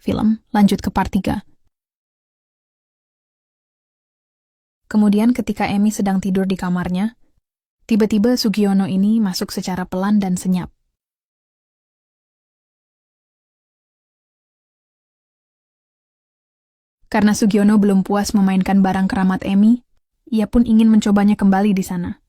film, lanjut ke part 3. Kemudian ketika Emi sedang tidur di kamarnya, tiba-tiba Sugiono ini masuk secara pelan dan senyap. Karena Sugiono belum puas memainkan barang keramat Emi, ia pun ingin mencobanya kembali di sana.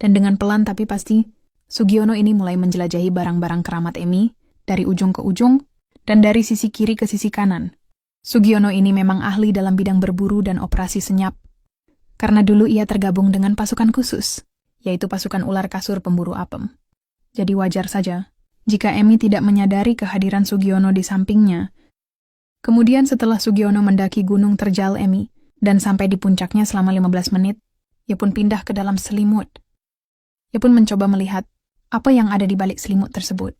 Dan dengan pelan tapi pasti, Sugiono ini mulai menjelajahi barang-barang keramat Emi dari ujung ke ujung dan dari sisi kiri ke sisi kanan. Sugiono ini memang ahli dalam bidang berburu dan operasi senyap. Karena dulu ia tergabung dengan pasukan khusus, yaitu pasukan ular kasur pemburu apem. Jadi wajar saja jika Emi tidak menyadari kehadiran Sugiono di sampingnya. Kemudian setelah Sugiono mendaki gunung terjal Emi dan sampai di puncaknya selama 15 menit, ia pun pindah ke dalam selimut. Ia pun mencoba melihat apa yang ada di balik selimut tersebut.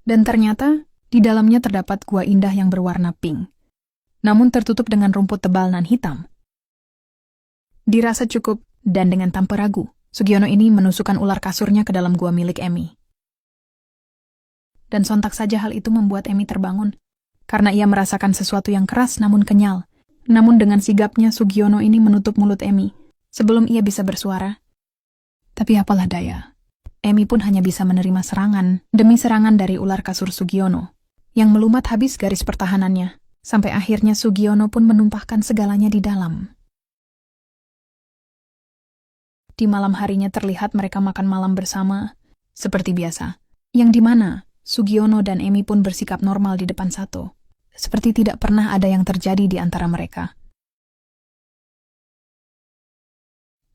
Dan ternyata, di dalamnya terdapat gua indah yang berwarna pink, namun tertutup dengan rumput tebal nan hitam. Dirasa cukup, dan dengan tanpa ragu, Sugiono ini menusukkan ular kasurnya ke dalam gua milik Emi. Dan sontak saja hal itu membuat Emi terbangun, karena ia merasakan sesuatu yang keras namun kenyal. Namun dengan sigapnya Sugiono ini menutup mulut Emi, sebelum ia bisa bersuara. Tapi apalah daya, Emi pun hanya bisa menerima serangan demi serangan dari ular kasur Sugiono, yang melumat habis garis pertahanannya, sampai akhirnya Sugiono pun menumpahkan segalanya di dalam. Di malam harinya terlihat mereka makan malam bersama, seperti biasa, yang dimana Sugiono dan Emi pun bersikap normal di depan Sato, seperti tidak pernah ada yang terjadi di antara mereka.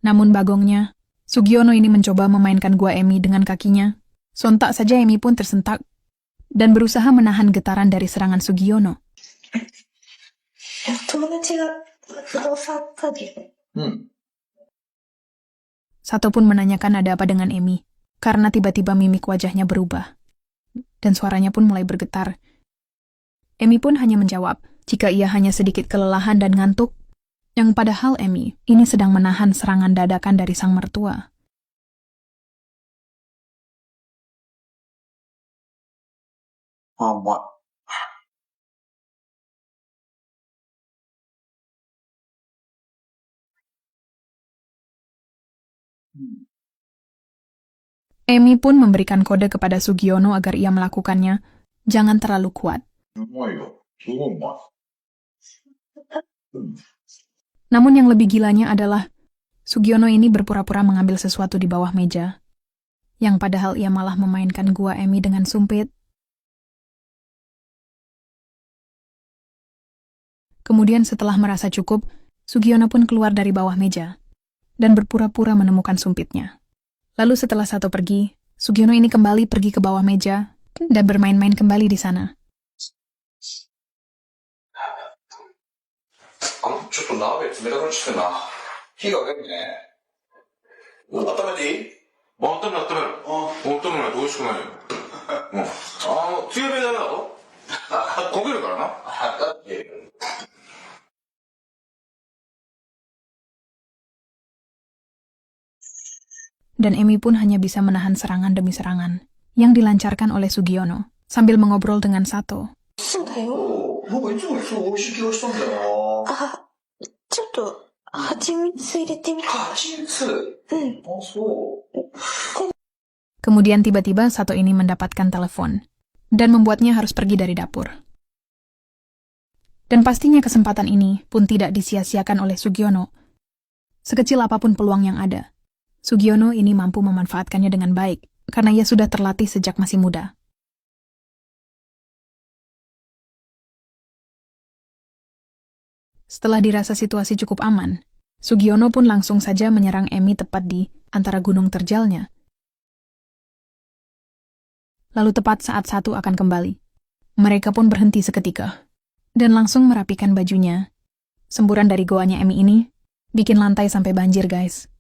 Namun bagongnya, Sugiono ini mencoba memainkan gua Emi dengan kakinya. Sontak saja Emi pun tersentak dan berusaha menahan getaran dari serangan Sugiono. Sato pun menanyakan ada apa dengan Emi, karena tiba-tiba mimik wajahnya berubah. Dan suaranya pun mulai bergetar. Emi pun hanya menjawab, jika ia hanya sedikit kelelahan dan ngantuk, yang padahal Emi ini sedang menahan serangan dadakan dari sang mertua. Emi pun memberikan kode kepada Sugiono agar ia melakukannya, jangan terlalu kuat. Namun yang lebih gilanya adalah, Sugiono ini berpura-pura mengambil sesuatu di bawah meja, yang padahal ia malah memainkan gua Emi dengan sumpit. Kemudian setelah merasa cukup, Sugiono pun keluar dari bawah meja, dan berpura-pura menemukan sumpitnya. Lalu setelah Sato pergi, Sugiono ini kembali pergi ke bawah meja, dan bermain-main kembali di sana. ちょっと鍋冷たくなっちゃってんな。火がかけてね。温めていい？温める。温めないと美味しくないよ。強火ダメだぞ。焦げるからな。分かってる。Dan Emi pun hanya bisa menahan serangan demi serangan yang dilancarkan oleh Sugiono sambil mengobrol dengan Sato. 僕いつもそう美味しい気がしたんだよな。ちょっと蜂蜜入れてみて。蜂蜜？そう。 Kemudian tiba-tiba Sato ini mendapatkan telepon dan membuatnya harus pergi dari dapur. Dan pastinya kesempatan ini pun tidak disia-siakan oleh Sugiono. Sekecil apapun peluang yang ada, Sugiono ini mampu memanfaatkannya dengan baik karena ia sudah terlatih sejak masih muda. Setelah dirasa situasi cukup aman, Sugiono pun langsung saja menyerang Emi tepat di antara gunung terjalnya. Lalu tepat saat Sato akan kembali, mereka pun berhenti seketika dan langsung merapikan bajunya. Semburan dari goanya Emi ini bikin lantai sampai banjir, guys.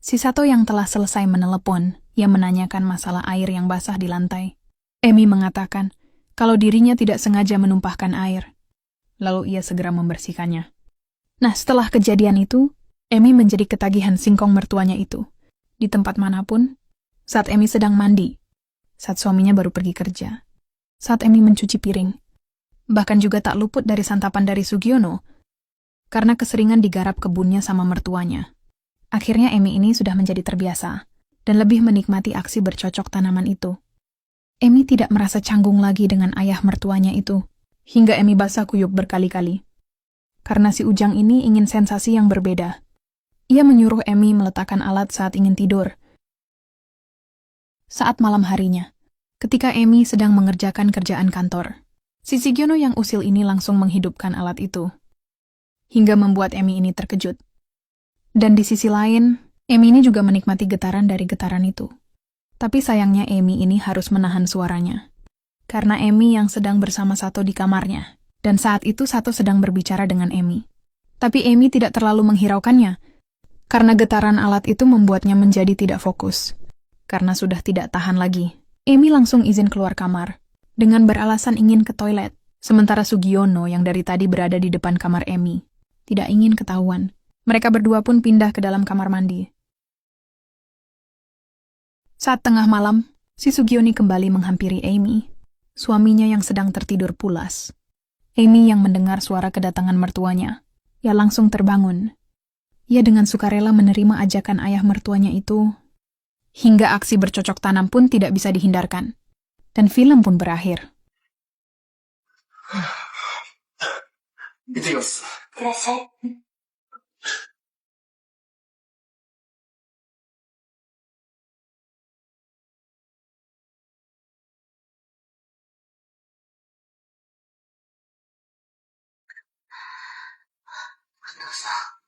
Si Sato yang telah selesai menelepon, ia menanyakan masalah air yang basah di lantai. Emi mengatakan kalau dirinya tidak sengaja menumpahkan air. Lalu ia segera membersihkannya. Nah, setelah kejadian itu, Emi menjadi ketagihan singkong mertuanya itu. Di tempat manapun, saat Emi sedang mandi, saat suaminya baru pergi kerja, saat Emi mencuci piring, bahkan juga tak luput dari santapan dari Sugiono, karena keseringan digarap kebunnya sama mertuanya. Akhirnya Emi ini sudah menjadi terbiasa, dan lebih menikmati aksi bercocok tanaman itu. Emi tidak merasa canggung lagi dengan ayah mertuanya itu, hingga Emi basah kuyup berkali-kali. Karena si Ujang ini ingin sensasi yang berbeda. Ia menyuruh Emi meletakkan alat saat ingin tidur. Saat malam harinya, ketika Emi sedang mengerjakan kerjaan kantor, si Sugiono yang usil ini langsung menghidupkan alat itu, hingga membuat Emi ini terkejut. Dan di sisi lain, Emi ini juga menikmati getaran dari getaran itu. Tapi sayangnya Emi ini harus menahan suaranya. Karena Emi yang sedang bersama Sato di kamarnya. Dan saat itu Sato sedang berbicara dengan Emi. Tapi Emi tidak terlalu menghiraukannya. Karena getaran alat itu membuatnya menjadi tidak fokus. Karena sudah tidak tahan lagi, Emi langsung izin keluar kamar. Dengan beralasan ingin ke toilet. Sementara Sugiono yang dari tadi berada di depan kamar Emi tidak ingin ketahuan. Mereka berdua pun pindah ke dalam kamar mandi. Saat tengah malam, si Sugioni kembali menghampiri Amy, suaminya yang sedang tertidur pulas. Amy yang mendengar suara kedatangan mertuanya, ia langsung terbangun. Ia dengan sukarela menerima ajakan ayah mertuanya itu, hingga aksi bercocok tanam pun tidak bisa dihindarkan. Dan film pun berakhir. 行ってきます。いってらっしゃい。どうした